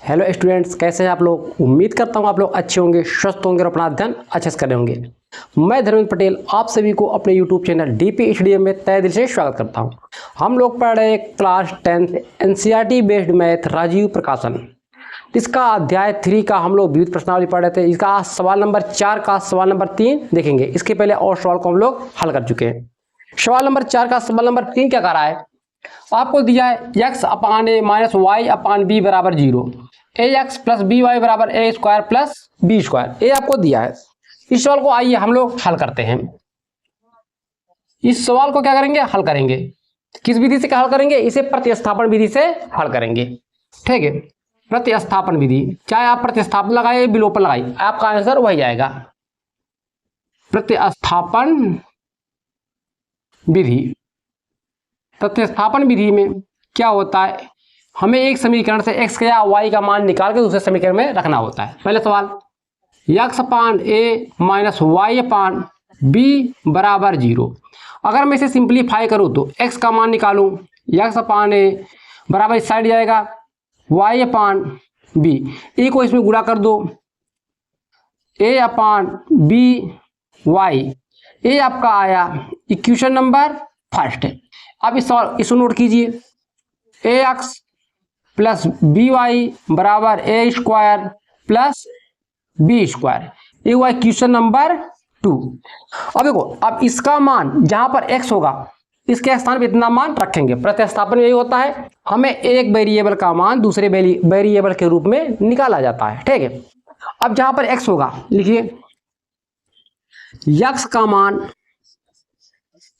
Hello students, कैसे हैं आप लोग। उम्मीद करता हूं आप लोग अच्छे होंगे, स्वस्थ होंगे और अपना अध्ययन अच्छे से कर रहे होंगे। मैं धर्मेंद्र पटेल आप सभी को अपने यूट्यूब चैनल DPHDM में तहे दिल से स्वागत करता हूं। हम लोग पढ़ रहे हैं class 10th NCERT based math Rajeev Prakashan. इसका अध्याय 3 का हम लोग विविध प्रश्नावली पढ़ रहे थे। इसका आज सवाल नंबर 4 का सवाल नंबर 3 देखेंगे। इसके पहले और सवाल को हम लोग हल कर चुके हैं। सवाल नंबर 4 का सवाल नंबर 3 क्या कर रहा है, आपको दिया है x upon a minus y upon b बराबर 0, a x plus B Y बराबर ए स्क्वायर प्लस बी स्क्वायर, ये आपको दिया है। इस सवाल को आइए हम लोग हल करते हैं। इस सवाल को क्या करेंगे, हल करेंगे। किस विधि से हल करेंगे, इसे प्रतिस्थापन विधि से हल करेंगे। ठीक है, प्रतिस्थापन विधि, चाहे आप प्रतिस्थापन लगाइए विलोपन लगाइए, आपका आंसर वही आएगा। प्रतिस्थापन विधि, प्रतिस्थापन विधि में क्या होता है, हमें एक समीकरण से x का या y का मान निकाल के दूसरे समीकरण में रखना होता है। पहले सवाल x upon a minus y upon b बराबर 0। अगर मैं इसे सिंप्लीफाई करूं तो x का मान निकालूं, x अपान a बराबर इस साइड जाएगा y अपान b, ए को इसमें गुणा कर दो, a अपान बी वाई, ये आपका आया इक्वेशन नंबर फर्स्ट। अब इस सवाल इसको नोट कीजिए, ए एक्स प्लस बी वाई बराबर ए स्क्वायर प्लस बी स्क्वायर, ये हुआ इक्वेशन नंबर 2। अब देखो, अब इसका मान जहां पर x होगा इसके स्थान पर इतना मान रखेंगे। प्रतिस्थापन यही होता है, हमें एक वेरिएबल का मान दूसरे वेरिएबल के रूप में निकाला जाता है। ठीक है, अब जहां पर x होगा लिखिए x का मान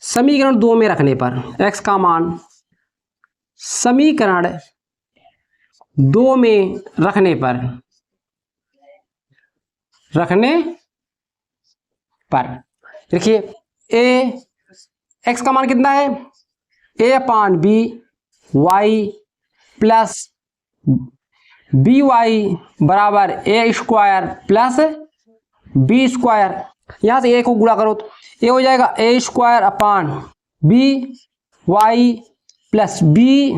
समीकरण 2 में रखने पर, x का मान समीकरण 2 में रखने पर देखिए ए x का मान कितना है, a upon B Y plus B Y बराबर ए स्क्वायर प्लस बी स्क्वायर। यहां से a को गुणा करो तो ये हो जाएगा ए square upon B Y plus B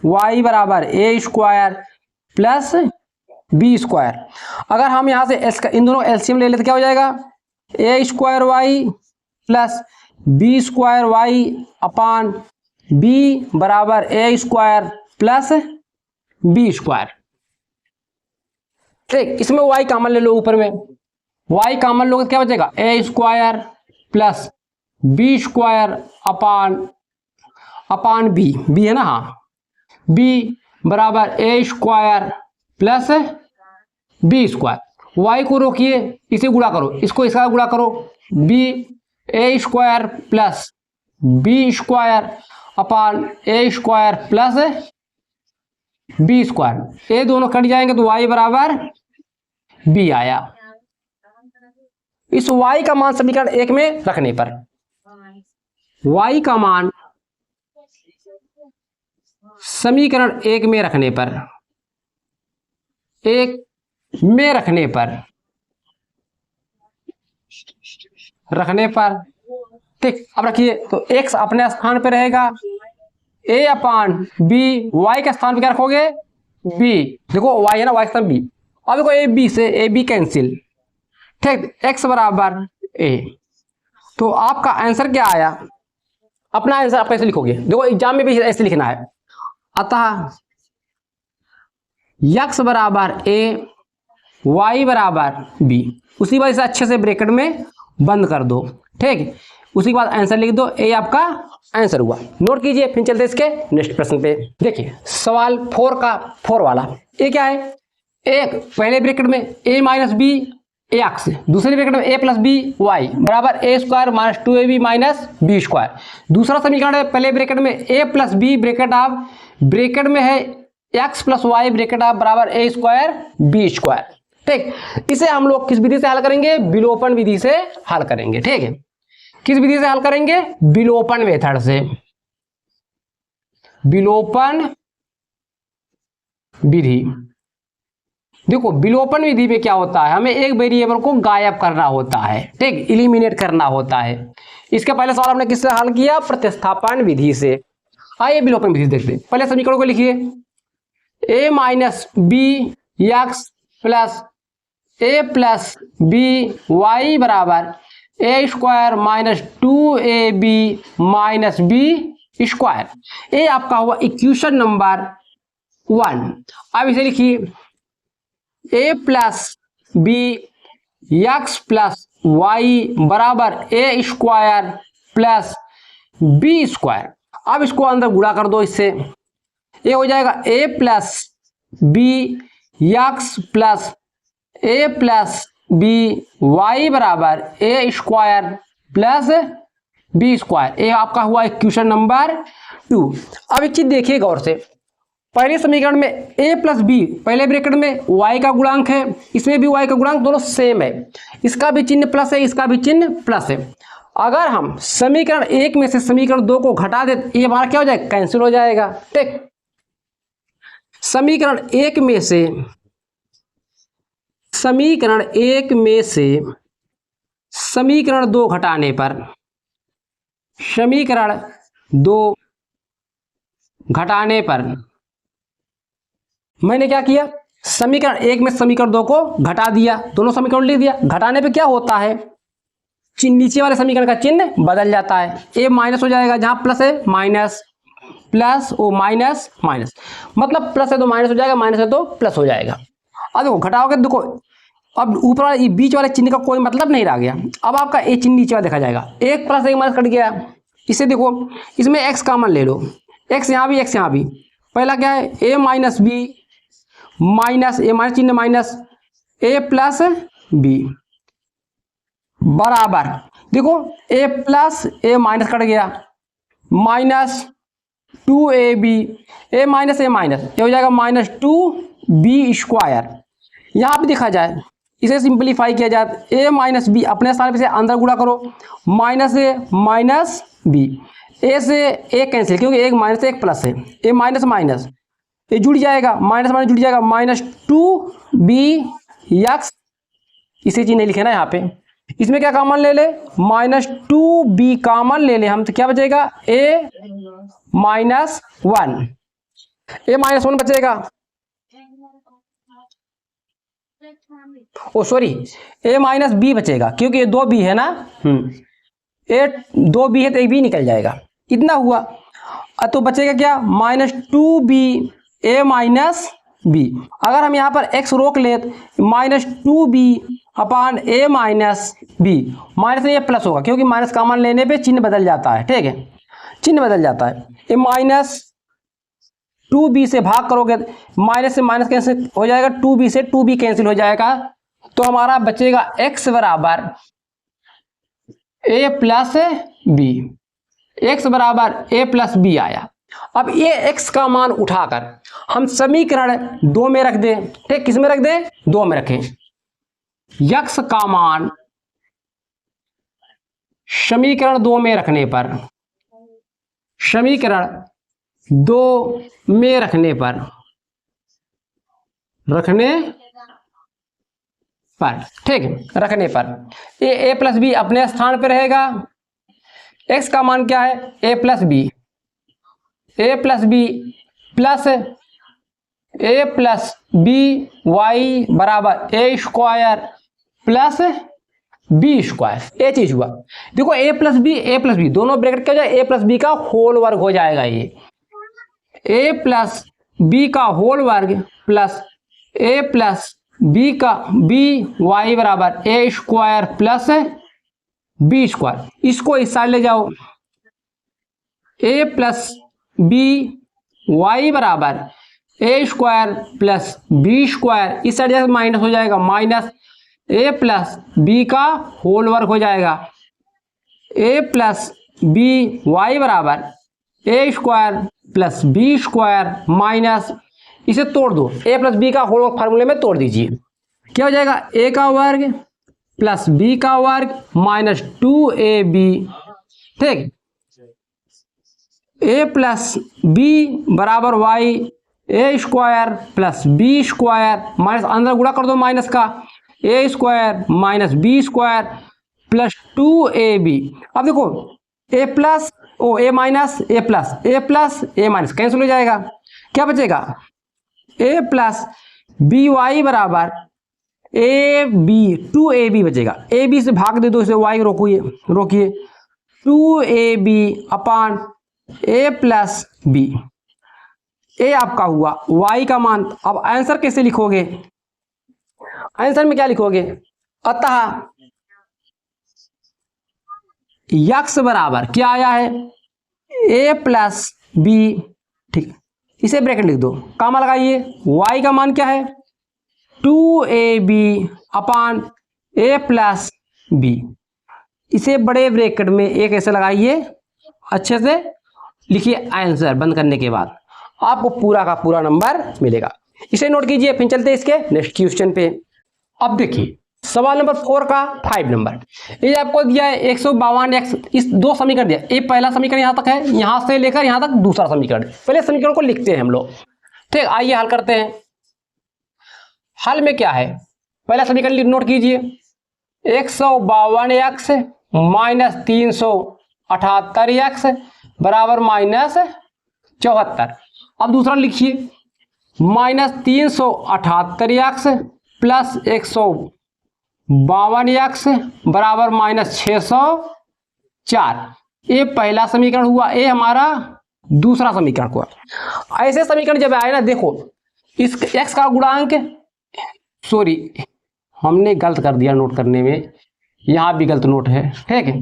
Y बराबर ए स्क्वायर प्लस बी स्क्वायर। अगर हम यहाँ से इन दोनों एलसीएम ले लेते क्या हो जाएगा, ए square y plus B square y upon b बराबर ए स्क्वायर प्लस बी स्क्वायर। ठीक, इसमें वाई कॉमन ले लो, ऊपर में वाई कॉमन लोगे क्या बचेगा, a square plus B square upon b, b है ना, हाँ, बी बराबर ए square plus B square. Y को रोकिए, इसे गुणा करो, इसको इसका गुणा करो, b a square plus B square upon a square plus B square, ये दोनों कट जाएंगे तो वाई बराबर बी आया। इस y का मान समीकरण 1 में रखने पर, y का मान समीकरण 1 में रखने पर, ठीक। अब रखिए तो x अपने स्थान पे रहेगा, a अपान b, y के स्थान पे क्या रखोगे, b, देखो y है ना, y के स्थान b। अब देखो a b से a b कैंसिल, ठीक, x बराबर a, तो आपका आंसर क्या आया, अपना आंसर आप कैसे लिखोगे, देखो एग्जाम में भी ऐसे लिखना है। अतः x बराबर a y बराबर b, उसी बात से अच्छे से ब्रैकेट में बंद कर दो। ठीक, उसी के बाद आंसर लिख दो, ए आपका आंसर हुआ। नोट कीजिए, फिर चलते इसके नेक्स्ट प्रश्न पे। देखिए सवाल 4 वाला, ये क्या है, एक पहले ब्रैकेट में a माइनस बी एक्स, दूसरे ब्रैकेट में a प्लस बी वाई बराबर ए square minus 2ab minus b square. दूसरा समीकरण है, पहले ब्रैकेट में a प्लस बी ब्रैकेट में है x plus y bracket of बराबर ए स्क्वायर बी स्क्वायर। ठीक, इसे हम लोग किस विधि से हल करेंगे, विलोपन विधि से हल करेंगे। ठीक है, किस विधि से हल करेंगे, विलोपन मेथड से, विलोपन विधि। देखो विलोपन विधि में क्या होता है, हमें एक वेरिएबल को गायब करना होता है, ठीक, इलिमिनेट करना होता है। इसके पहले सवाल हमने किससे हल किया, प्रतिस्थापन विधि से। आइए विलोपन विधि देखते हैं। पहले समीकरण को लिखिए, a minus b x plus a plus B Y बराबर ए square minus 2ab minus b square. ये आपका हुआ इक्वेशन नंबर 1। अब इसे लिखिए a plus b x plus y बराबर ए स्क्वायर प्लस बी स्क्वायर। अब इसको अंदर गुणा कर दो इससे, ये हो जाएगा ए plus b x plus a plus B Y बराबर ए स्क्वायर प्लस बी स्क्वायर। ये आपका हुआ इक्वेशन नंबर 2। अब एक चीज देखिए गौर से, पहले समीकरण में ए प्लस बी पहले ब्रैकेट में वाई का गुणांक है, इसमें भी वाई का गुणांक दोनों सेम है, इसका भी चिन्ह प्लस है, इसका भी चिन्ह प्लस है। अगर हम समीकरण 1 में से समीकरण 2 को घटा दे, ये हमारा क्या हो जाएगा, कैंसिल हो जाएगा। ठीक, समीकरण 1 में से समीकरण 2 घटाने पर, समीकरण 2 घटाने पर मैंने क्या किया, समीकरण 1 में समीकरण 2 को घटा दिया, दोनों समीकरण लिख दिया। घटाने पे क्या होता है, नीचे वाले समीकरण का चिन्ह बदल जाता है, ए माइनस हो जाएगा, जहां प्लस है माइनस, प्लस ओ माइनस माइनस, मतलब प्लस है तो माइनस हो जाएगा, माइनस है तो प्लस हो जाएगा। अब देखो घटाओगे, देखो अब ऊपर वाले बीच वाले चिन्ह का कोई मतलब नहीं रह गया। अब आपका ए चिन्ह नीचे वाला देखा जाएगा, एक प्लस एक माइनस कट गया। इसे देखो, इसमें एक्स कॉमन ले लो, एक्स यहाँ भी एक्स यहाँ भी। पहला क्या है, ए माइनस बी माइनस ए माइनस चिन्ह माइनस ए प्लस बी बराबर, देखो a plus a minus cut गया, माइनस 2ab, ए माइनस ये हो जाएगा माइनस 2b स्क्वायर। यहाँ पे देखा जाए, इसे सिंपलीफाई किया जाए, ए माइनस बी अपने स्थान पे से अंदर गुणा करो, माइनस ए माइनस बी, ए से ए कैंसिल क्योंकि एक माइनस एक प्लस है, ए माइनस माइनस ये जुड़ जाएगा, माइनस माइनस जुड़ जाएगा, माइनस 2b यक्स, इसे चीज नहीं लिखे ना यहाँ पे। इसमें क्या कॉमन ले ले, माइनस 2b कॉमन ले ले हम, तो क्या बचेगा, a माइनस 1, a माइनस 1 बचेगा, ओ सॉरी a माइनस b बचेगा, क्योंकि ये 2b है ना, ए 2b है तो एक b निकल जाएगा, इतना हुआ। तो बचेगा क्या, minus 2b a minus b। अगर हम यहाँ पर x रोक ले, minus 2b upon a minus b, minus ये प्लस होगा क्योंकि माइनस कॉमन लेने पे चिन्ह बदल जाता है। ठीक है, चिन्ह बदल जाता है। ये माइनस 2b से भाग करोगे, माइनस से माइनस कैंसिल हो जाएगा, 2b से 2b कैंसिल हो जाएगा, तो हमारा बचेगा x बराबर a प्लस बी, x बराबर a प्लस बी आया। अब ये x का मान उठाकर हम समीकरण 2 में रख दें। ठीक, किस में रख दें, 2 में रखें। x का मान समीकरण 2 में रखने पर, समीकरण 2 में रखने पर ठीक, रखने पर ए प्लस बी अपने स्थान पर रहेगा। x का मान क्या है, a plus b plus a plus B Y बराबर ए स्क्वायर प्लस बी स्क्वायर। ये चीज हुआ, देखो a प्लस बी दोनों ब्रैकेट क्या हो जाए, a प्लस बी का होल वर्ग हो जाएगा, ये a प्लस बी का होल वर्ग प्लस a प्लस बी का बी वाई बराबर ए स्क्वायर प्लस बी स्क्वायर। इसको इस साइड ले जाओ, a प्लस बी वाई बराबर ए स्क्वायर प्लस बी स्क्वायर, इस साइड माइनस हो जाएगा, माइनस a प्लस बी का होल वर्ग हो जाएगा, a प्लस बी वाई बराबर ए square plus B square minus, इसे तोड़ दो, a प्लस बी का होल वर्ग फार्मूले में तोड़ दीजिए, क्या हो जाएगा, a का वर्ग प्लस b का वर्ग माइनस 2ab। ठीक, a प्लस बी बराबर y a square plus B square minus, अंदर गुणा कर दो माइनस का, a square minus b square plus 2ab। अब देखो ए प्लस ओ a minus a plus a minus cancel हो जाएगा, क्या बचेगा, ए प्लस बी वाई बराबर ए बी, 2ab बचेगा, ए बी से भाग दे दो इसे, वाई रोकिए 2ab अपान ए प्लस बी, ए आपका हुआ y का मान। अब आंसर कैसे लिखोगे, आंसर में क्या लिखोगे, अतः यक्स बराबर क्या आया है, a प्लस बी, ठीक, इसे ब्रैकेट लिख दो, कामा लगाइए, y का मान क्या है 2ab upon a plus B, इसे बड़े ब्रैकेट में एक ऐसे लगाइए, अच्छे से लिखिए आंसर। बंद करने के बाद आपको पूरा का पूरा नंबर मिलेगा, इसे नोट कीजिए। फिर चलते हैं इसके नेक्स्ट क्वेश्चन पे। अब देखिए सवाल नंबर 4 का 5 नंबर, ये आपको दिया है 152x, इस दो समीकरण दिया, ये पहला समीकरण यहाँ तक है, यहाँ से लेकर यहाँ तक दूसरा समीकरण। पहले समीकरण को लिखते हैं हम लोग, ठीक, आइए हल करते हैं। हल में क्या है, पहला समीकरण नोट कीजिए, 152x माइनस 378x बराबर माइनस 74। अब दूसरा लिखिए, माइनस 378x प्लस 152x बराबर माइनस 604। ये पहला समीकरण हुआ, ये हमारा दूसरा समीकरण हुआ। ऐसे समीकरण जब आए ना, देखो इस x का गुणांक, सॉरी हमने गलत कर दिया नोट करने में, यहाँ भी गलत नोट है, ठीक है,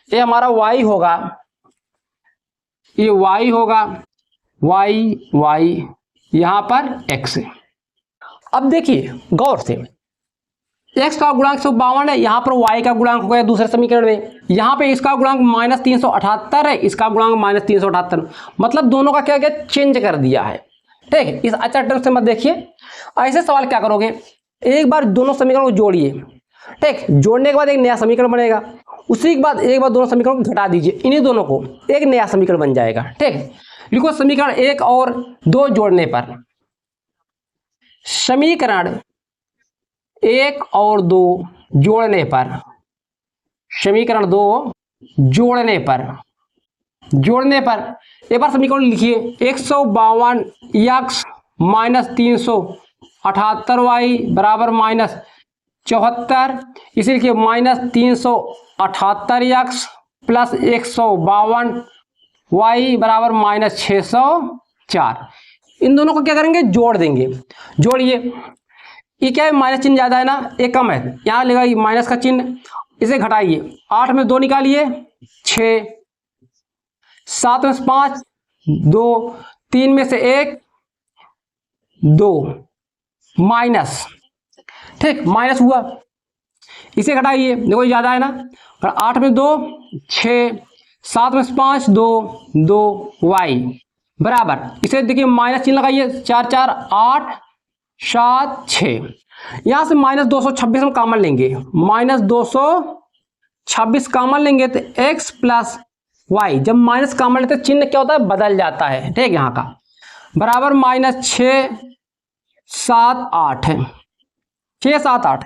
ये हमारा y होगा, ये y होगा, y यहाँ पर x। अब देखिए गौर से, x का गुणांक 152 है, यहाँ पर y का गुणांक हो गया दूसरे समीकरण में, यहाँ पे इसका गुणांक माइनस 378 है, इसका गुणांक माइनस 378, मतलब दोनों का क्या क्या चेंज कर दिया है, ठीक है। इस अच्छा टर्म से मत देखिए। ऐसे सवाल क्या करोगे, एक बार दोनों समीकरणों को जोड़िए, ठीक, जोड़ने के बाद एक नया समीकरण बनेगा, उसी के बाद एक बार दोनों समीकरणों को घटा दीजिए, इन्हीं दोनों को एक नया समीकरण बन जाएगा, ठीक। लिखो समीकरण 1 और 2 जोड़ने पर, समीकरण 1 और 2 जोड़ने पर, समीकरण 2 जोड़ने पर एक बार समीकरण लिखिए, 152x माइनस 378y बराबर माइनस 74, इसे लिखिए माइनस 378x प्लस 152y बराबर माइनस 604। इन दोनों को क्या करेंगे, जोड़ देंगे, जोड़िए। ये क्या है, माइनस चिन्ह ज्यादा है ना, एक कम है, यहाँ लगा माइनस का चिन्ह, इसे घटाइए, 8 में 2 निकालिए 6, 7 में 5 2, 3 में से 1 2, माइनस, ठीक, माइनस हुआ, इसे घटाइए, देखो ज्यादा है ना, 8 में 2 6, 7 में 5 2 y बराबर, इसे देखिए माइनस चिन्ह लगाइए, 4 4 8 7 6, यहां से माइनस 226 हम कॉमन लेंगे, माइनस 226 कॉमन लेंगे तो x प्लस y, जब माइनस कॉमन लेते चिन्ह क्या होता है, बदल जाता है, ठीक, यहाँ का बराबर माइनस 6 7 8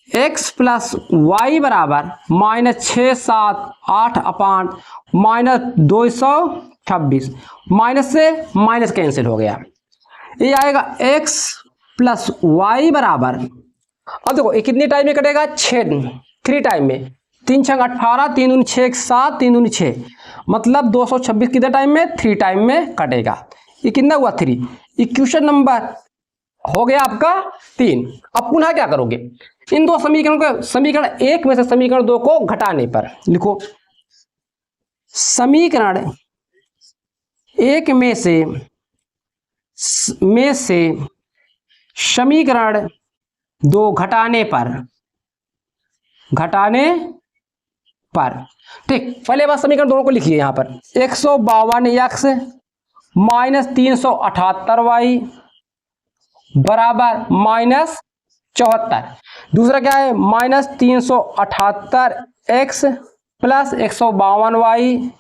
x प्लस वाई बराबर माइनस 6 7 8 अपान माइनस 226, माइनस से माइनस कैंसिल हो गया, ये आएगा x प्लस वाई बराबर, अब देखो ये कितने टाइम में कटेगा, 3 टाइम में, 3 6 18, 3 दूनी 6 7, 3 दूनी 6, मतलब 226 कितने टाइम में, 3 टाइम में कटेगा। ये कितना हुआ 3। इक्वेशन नंबर हो गया आपका 3। अब पुनः क्या करोगे, इन दो समीकरणों को, समीकरण 1 में से समीकरण 2 को घटाने पर लिखो, समीकरण 1 में से समीकरण 2 घटाने पर, ठीक, पहले बार समीकरण दोनों को लिखिए, यहां पर 152x माइनस 378y बराबर माइनस 74, दूसरा क्या है माइनस 378x प्लस 152y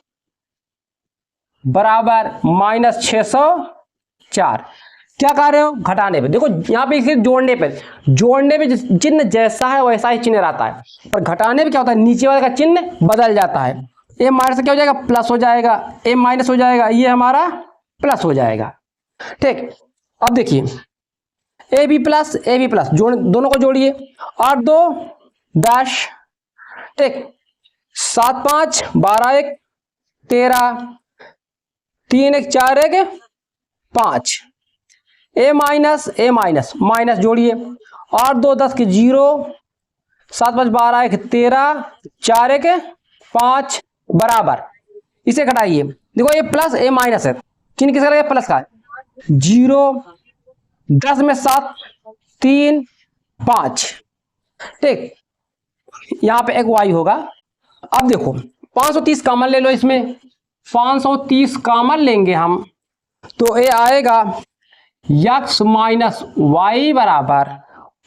बराबर माइनस 604। क्या कर रहे हो, घटाने पे, देखो यहाँ पे जोड़ने पे चिन्ह जैसा है वैसा ही चिन्ह रहता है, पर घटाने पे क्या होता है, नीचे वाले का चिन्ह बदल जाता है, ए माइनस क्या हो जाएगा, प्लस हो जाएगा, ए माइनस हो जाएगा, ये हमारा प्लस हो जाएगा, ठीक। अब देखिए ए बी प्लस जोड़, दोनों को जोड़िए, 8 2 10, ठीक, 7 5 12 1 13, 3 1 4 1 5, ए माइनस माइनस जोड़िए, 8 2 10 की 0, 7 5 12 1 13, 4 1 5 बराबर, इसे घटाइए, देखो ये प्लस ए माइनस है, किसका लगेगा, प्लस का, 0 10 में 7 3 5, ठीक, यहां पे एक y होगा। अब देखो 530 कॉमन ले लो, इसमें 530 कॉमन लेंगे हम, तो ये आएगा x माइनस वाई बराबर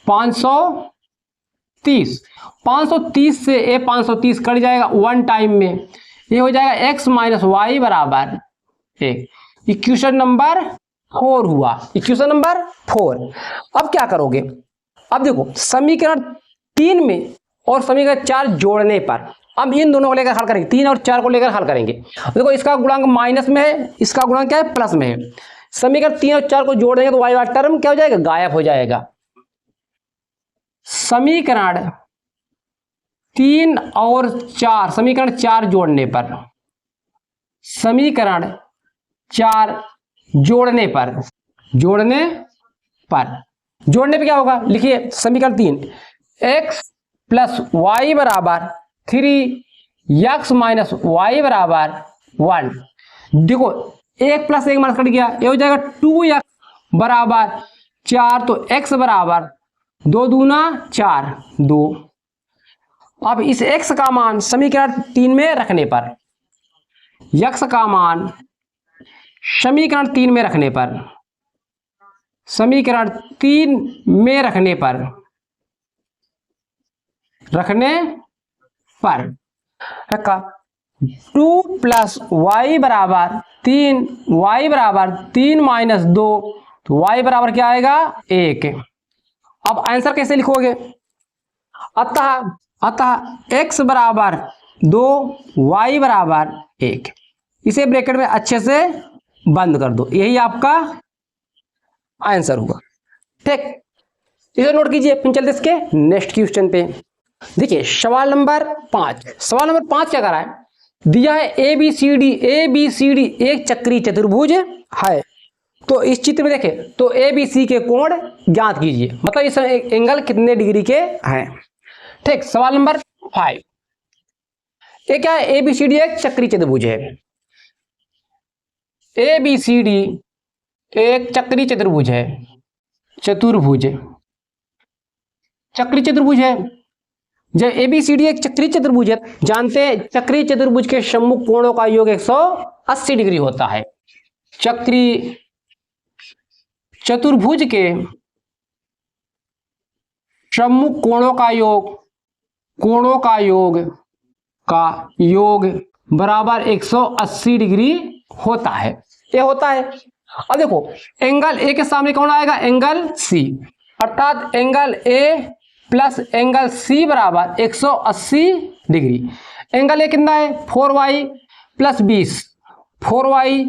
530। 530 से ये 530 कट जाएगा वन टाइम में, ये हो जाएगा x माइनस वाई बराबर 1। इक्वेशन नंबर 4 हुआ, इक्वेशन नंबर 4। अब क्या करोगे, अब देखो समीकरण 3 में और समीकरण 4 जोड़ने पर अब इन दोनों को लेकर हल करेंगे, 3 और 4 को लेकर हल करेंगे। देखो इसका गुणांक माइनस में है, इसका गुणांक क्या है, प्लस में है। समीकरण 3 और 4 को जोड़ देंगे तो वाई वाला टर्म क्या हो जाएगा, गायब हो जाएगा। समीकरण 3 और 4, समीकरण 4 जोड़ने पर, समीकरण 4 जोड़ने पर, जोड़ने पे क्या होगा, लिखिए समीकरण 3, x प्लस वाई बराबर 3, x माइनस वाई बराबर 1। देखो 1 प्लस 1 माइनस कट गया, ये हो जाएगा 2x बराबर 4, तो x बराबर 2 दूना 4 2। अब इस x का मान समीकरण 3 में रखने पर, x का मान समीकरण 3 में रखने पर, समीकरण 3 में रखने पर रखा 2 प्लस वाई बराबर 3, वाई बराबर 3 माइनस 2, तो वाई बराबर क्या आएगा, 1। अब आंसर कैसे लिखोगे, अतः x बराबर 2, वाई बराबर 1, इसे ब्रैकेट में अच्छे से बंद कर दो, यही आपका आंसर हुआ, ठीक। इसे नोट कीजिए, फिर चलते इसके नेक्स्ट क्वेश्चन पे। देखिए सवाल नंबर 5, सवाल नंबर 5 क्या कर रहा है, दिया है ए बी सी डी एक चक्रीय चतुर्भुज है, तो इस चित्र में देखें तो ए बी सी के कोण ज्ञात कीजिए, मतलब इस एंगल कितने डिग्री के हैं, ठीक। सवाल नंबर 5, ये क्या है, ए बी सी डी एक चक्रीय चतुर्भुज है, ए बी सी डी एक चक्रीय चतुर्भुज है, चक्रीय चतुर्भुज है। जब एबीसीडी एक चक्रीय चतुर्भुज है, जानते हैं चक्रीय चतुर्भुज के सम्मुख कोणों का योग 180 डिग्री होता है। चक्रीय चतुर्भुज के सम्मुख कोणों का योग बराबर 180 डिग्री होता है, ये होता है। अब देखो एंगल ए के सामने कौन आएगा, एंगल सी, अर्थात angle A plus angle C बराबर 180 डिग्री। एंगल ए कितना है, 4y plus 20, 4y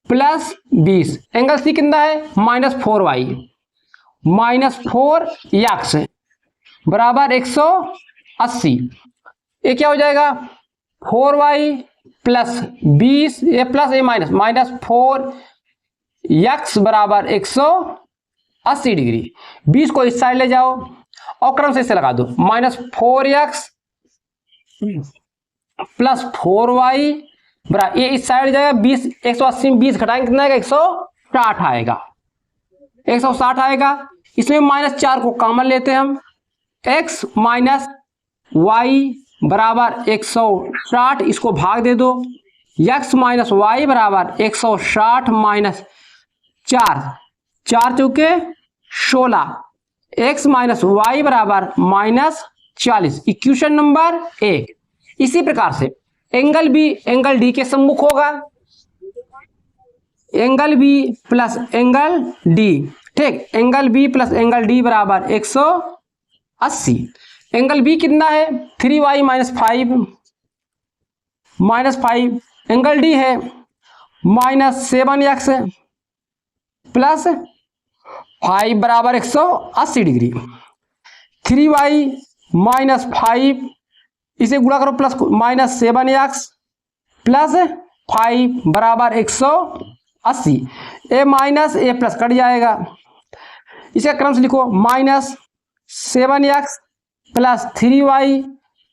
plus 20। Angle C कितना है, -4y माइनस 4x बराबर 180। ये क्या हो जाएगा, 4y प्लस 20, ये प्लस ये माइनस 4x बराबर 180 डिग्री। 20 को इस साइड ले जाओ और क्रम से इसे लगा दो, -4x प्लस 4y बराबर, ये इस साइड जाएगा 20, 180 में 20 घटाएंगे कितना आएगा, 160 आएगा, 160 आएगा। इसमें -4 को कॉमन लेते हैं हम, x माइनस वाई बराबर 160, इसको भाग दे दो, x माइनस वाई बराबर 160 माइनस 4, 4 चौके 16, x माइनस वाई बराबर -40। Equation number 1। इसी प्रकार से एंगल बी एंगल डी के सम्मुख होगा, angle b plus angle d, ठीक। Angle b plus angle d बराबर 180। एंगल बी कितना है, 3y माइनस 5, एंगल डी है -7x प्लस 5 बराबर 180 डिग्री। 3y माइनस 5 इसे गुणा करो प्लस माइनस 7x प्लस 5 बराबर 180। ए माइनस ए प्लस कट जाएगा, इसका क्रम से लिखो माइनस 7x प्लस 3y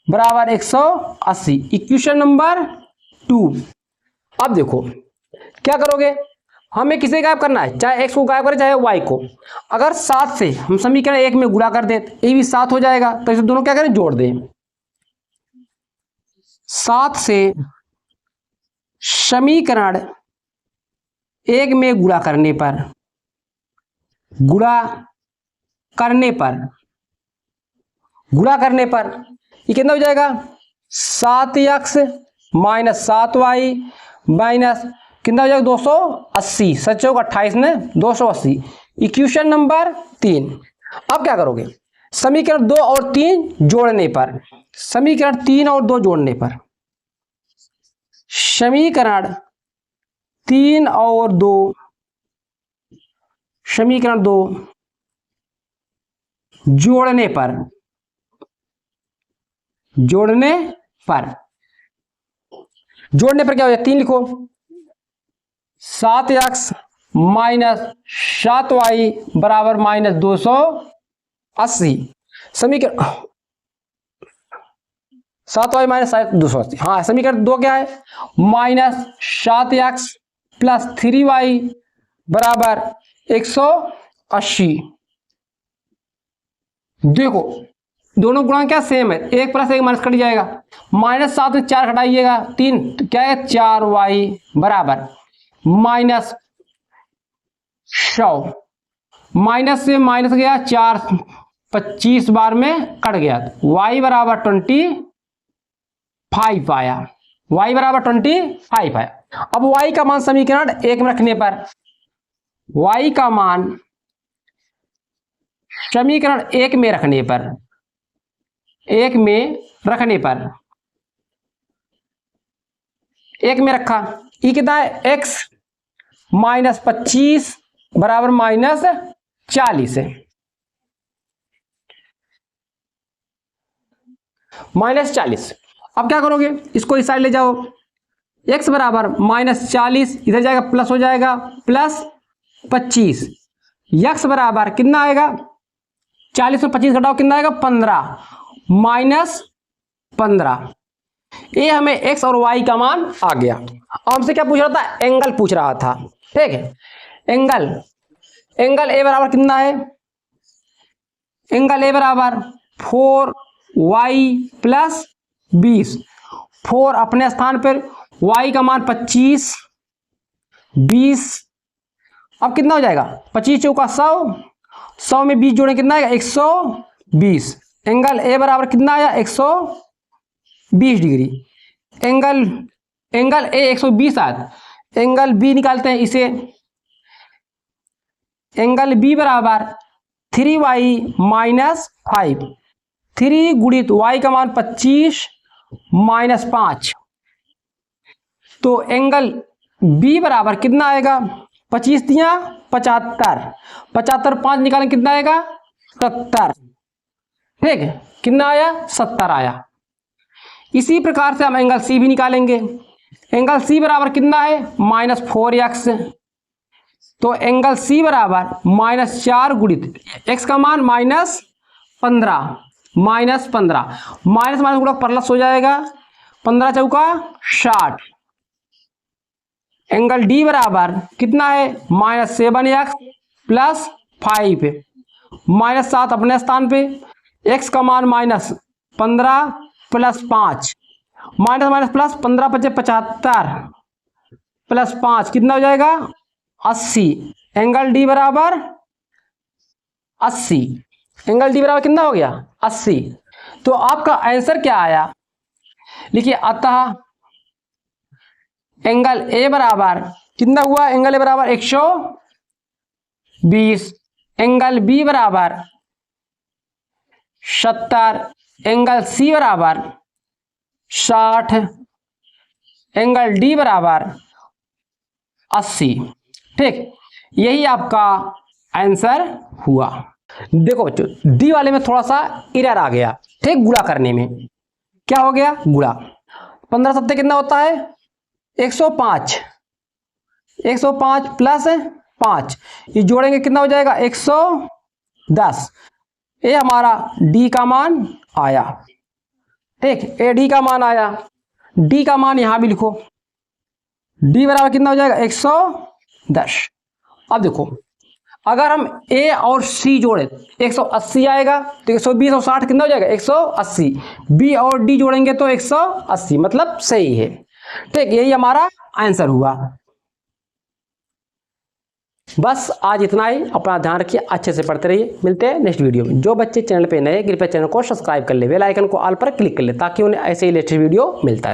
बराबर 180, इक्वेशन नंबर 2। अब देखो क्या करोगे, हमें किसे गायब करना है, चाहे x को गायब करें चाहे y को। अगर 7 से हम समीकरण 1 में गुणा कर दें तो ये भी 7 हो जाएगा, तो इसे दोनों क्या करें, जोड़ दें। 7 से समीकरण 1 में गुणा करने पर ये कितना हो जाएगा, 7x माइनस 7y माइनस कितना हो जाएगा 280, 7 28 ने 280, इक्वेशन नंबर 3। अब क्या करोगे, समीकरण 2 और 3 जोड़ने पर, समीकरण 3 और 2 जोड़ने पर, समीकरण 3 और 2 जोड़ने पर क्या हो जाए, 3 लिखो, 7x माइनस 7y बराबर माइनस 280, समीकरण 7y माइनस 280। हाँ, समीकरण 2 क्या है, माइनस 7x प्लस 3y बराबर 180। देखो दोनों गुणांक क्या सेम है, 1 प्लस 1 माइनस कट जाएगा, माइनस 7 में 4 घटाइएगा 3, तो क्या है 4y बराबर माइनस 100, माइनस से माइनस गया 4 25 बार में कट गया, y बराबर 25 आया, y बराबर 25 आया। अब y का मान समीकरण 1 में रखने पर, y का मान समीकरण 1 में रखने पर, एक में रखा, ये कितना है, x माइनस 25 बराबर माइनस 40 है, माइनस 40। अब क्या करोगे, इसको इस साइड ले जाओ, x बराबर माइनस 40 इधर जाएगा प्लस हो जाएगा प्लस 25, x बराबर कितना आएगा, 40 में 25 घटाओ कितना आएगा 15 माइनस 15। ये हमें x और y का मान आ गया। अब हमसे क्या पूछ रहा था, एंगल पूछ रहा था, ठीक है। एंगल ए बराबर कितना है, एंगल ए बराबर 4y प्लस 20, 4 अपने स्थान पर, y का मान 25, 20, अब कितना हो जाएगा 25 चौका 100, 100 में 20 जोड़े कितना आएगा 120, एंगल ए बराबर कितना आया 120 डिग्री। एंगल ए 120 आया, एंगल बी निकालते हैं इसे, एंगल बी बराबर 3y माइनस 5, 3 गुणित y का मान 25 माइनस 5, तो एंगल बी बराबर कितना आएगा, 25 दिया 75, 75 5 निकालें कितना आएगा 70, ठीक है, कितना आया 70 आया। इसी प्रकार से हम एंगल सी भी निकालेंगे, एंगल सी बराबर कितना है माइनस 4x, तो एंगल सी बराबर माइनस 4 गुणित x का मान माइनस 15, माइनस माइनस गुणा प्लस हो जाएगा, 15 चौका 60, एंगल डी बराबर कितना है माइनस 7x प्लस 5, माइनस 7 अपने स्थान पे, x का मान minus 15 plus 5, minus minus plus 15 पचे 75 प्लस 5 कितना हो जाएगा 80, एंगल डी बराबर 80, एंगल डी बराबर कितना हो गया 80। तो आपका आंसर क्या आया, लिखिए, अतः एंगल ए बराबर कितना हुआ, एंगल ए बराबर 120, एंगल बी बराबर 70, एंगल सी बराबर 60, एंगल डी बराबर 80, ठीक। यही आपका आंसर हुआ। देखो बच्चों, डी वाले में थोड़ा सा एरर आ गया, ठीक, गुणा करने में। क्या हो गया? गुणा। 15 सत्ते कितना होता है? 105। 105 प्लस 5, ये जोड़ेंगे कितना हो जाएगा? 110। ये हमारा डी का मान आया, ठीक, ए डी का मान आया। डी का मान यहां भी लिखो, डी बराबर कितना हो जाएगा? 110। अब देखो, अगर हम ए और सी जोड़े 180 आएगा, तो 120 और 60 कितना हो जाएगा? 180। बी और डी जोड़ेंगे तो 180, मतलब सही है, ठीक, यही हमारा आंसर हुआ। बस आज इतना ही, अपना ध्यान रखिए, अच्छे से पढ़ते रहिए। मिलते हैं नेक्स्ट वीडियो में। जो बच्चे चैनल पे नए, कृपया चैनल को सब्सक्राइब कर ले, बेल आइकन को ऑल पर क्लिक कर ले, ताकि उन्हें ऐसे ही लेटेस्ट वीडियो मिलता रहे।